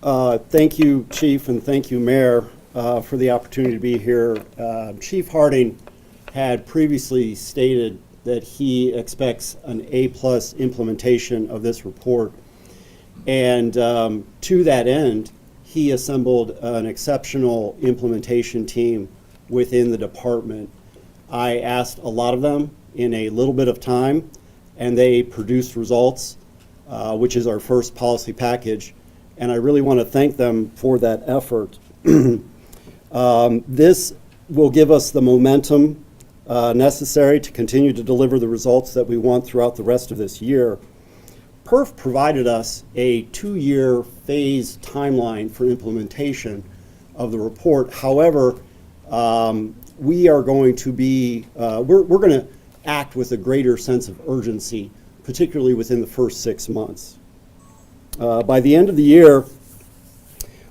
Thank you, Chief, and thank you, Mayor, for the opportunity to be here. Chief Harding had previously stated that he expects an A-plus implementation of this report. And to that end, he assembled an exceptional implementation team within the department. I asked a lot of them in a little bit of time, and they produced results, which is our first policy package. And I really want to thank them for that effort. This will give us the momentum necessary to continue to deliver the results that we want throughout the rest of this year. PERF provided us a 2-year phase timeline for implementation of the report. However, we are going to be, we're going to act with a greater sense of urgency, particularly within the first 6 months. By the end of the year,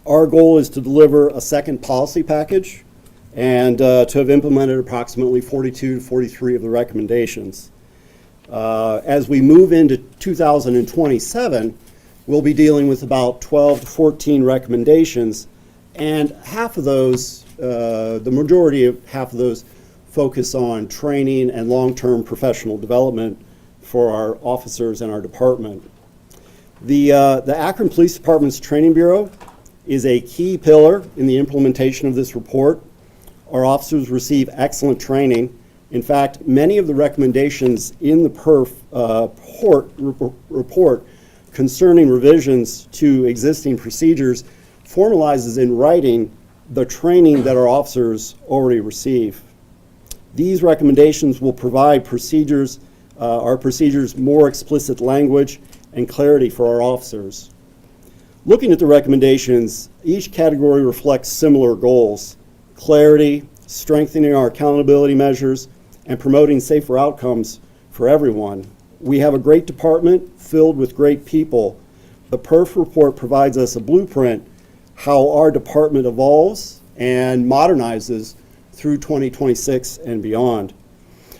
our goal is to deliver a second policy package and to have implemented approximately 42 to 43 of the recommendations. As we move into 2027, we'll be dealing with about 12 to 14 recommendations, and half of those, the majority of half of those, focus on training and long-term professional development for our officers and our department. The Akron Police Department's Training Bureau is a key pillar in the implementation of this report. Our officers receive excellent training. In fact, many of the recommendations in the PERF report concerning revisions to existing procedures formalizes in writing the training that our officers already receive. These recommendations will provide our procedures more explicit language and clarity for our officers. Looking at the recommendations, each category reflects similar goals: clarity, strengthening our accountability measures, and promoting safer outcomes for everyone. We have a great department filled with great people. The PERF report provides us a blueprint how our department evolves and modernizes through 2026 and beyond.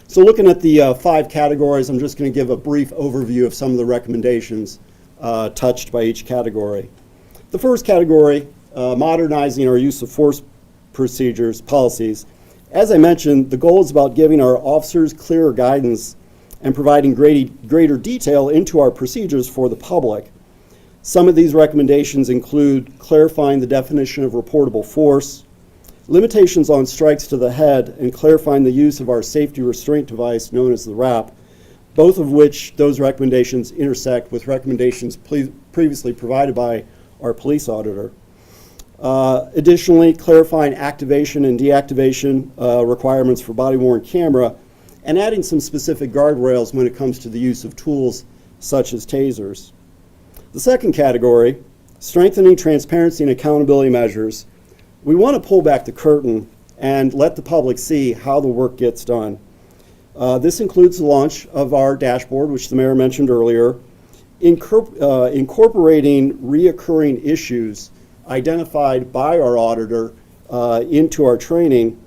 So looking at the 5 categories, I'm just going to give a brief overview of some of the recommendations touched by each category. The first category, modernizing our use of force procedures, policies. As I mentioned, the goal is about giving our officers clearer guidance and providing greater detail into our procedures for the public. Some of these recommendations include clarifying the definition of reportable force, limitations on strikes to the head, and clarifying the use of our safety restraint device known as the RAP, both of which those recommendations intersect with recommendations previously provided by our police auditor. Additionally, clarifying activation and deactivation requirements for body-worn camera, and adding some specific guardrails when it comes to the use of tools such as tasers. The second category, strengthening transparency and accountability measures. We want to pull back the curtain and let the public see how the work gets done. This includes the launch of our dashboard, which the mayor mentioned earlier, incorporating reoccurring issues identified by our auditor into our training,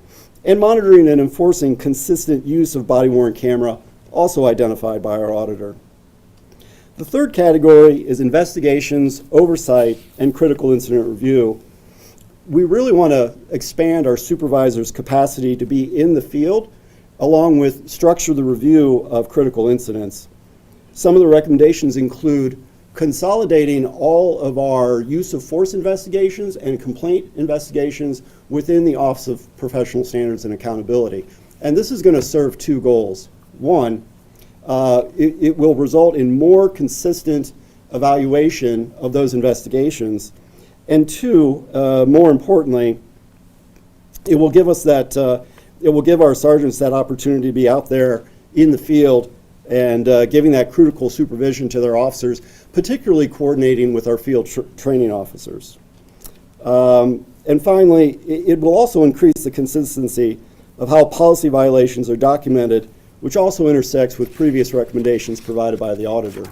and monitoring and enforcing consistent use of body-worn camera, also identified by our auditor. The third category is investigations, oversight, and critical incident review. We really want to expand our supervisors' capacity to be in the field, along with structure the review of critical incidents. Some of the recommendations include consolidating all of our use of force investigations and complaint investigations within the Office of Professional Standards and Accountability. And this is going to serve 2 goals. One, it will result in more consistent evaluation of those investigations. And 2, more importantly, it will give us that, it will give our sergeants that opportunity to be out there in the field and giving that critical supervision to their officers, particularly coordinating with our field training officers. And finally, it will also increase the consistency of how policy violations are documented, which also intersects with previous recommendations provided by the auditor.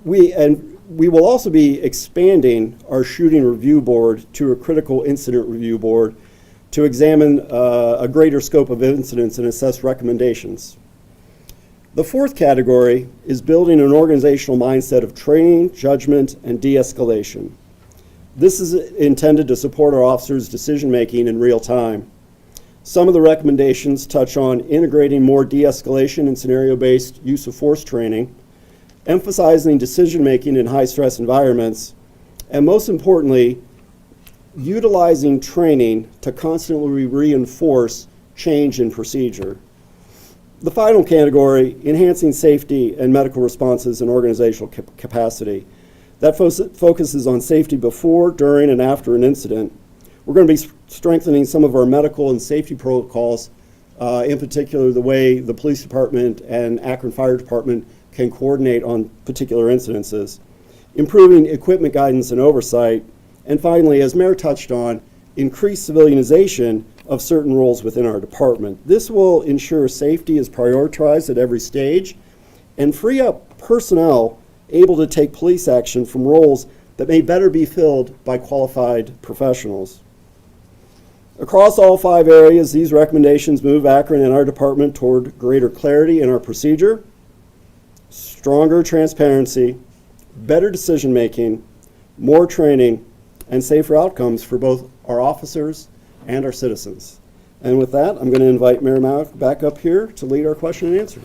We will also be expanding our shooting review board to a critical incident review board to examine a greater scope of incidents and assess recommendations. The fourth category is building an organizational mindset of training, judgment, and de-escalation. This is intended to support our officers' decision-making in real time. Some of the recommendations touch on integrating more de-escalation and scenario-based use of force training, emphasizing decision-making in high-stress environments, and most importantly, utilizing training to constantly reinforce change in procedure. The final category, enhancing safety and medical responses and organizational capacity. That focuses on safety before, during, and after an incident. We're going to be strengthening some of our medical and safety protocols, in particular the way the police department and Akron Fire Department can coordinate on particular incidences, improving equipment guidance and oversight, and finally, as Mayor touched on, increased civilianization of certain roles within our department. This will ensure safety is prioritized at every stage and free up personnel able to take police action from roles that may better be filled by qualified professionals. Across all 5 areas, these recommendations move Akron and our department toward greater clarity in our procedure, stronger transparency, better decision-making, more training, and safer outcomes for both our officers and our citizens. And with that, I'm going to invite Mayor Mauck back up here to lead our question and answer.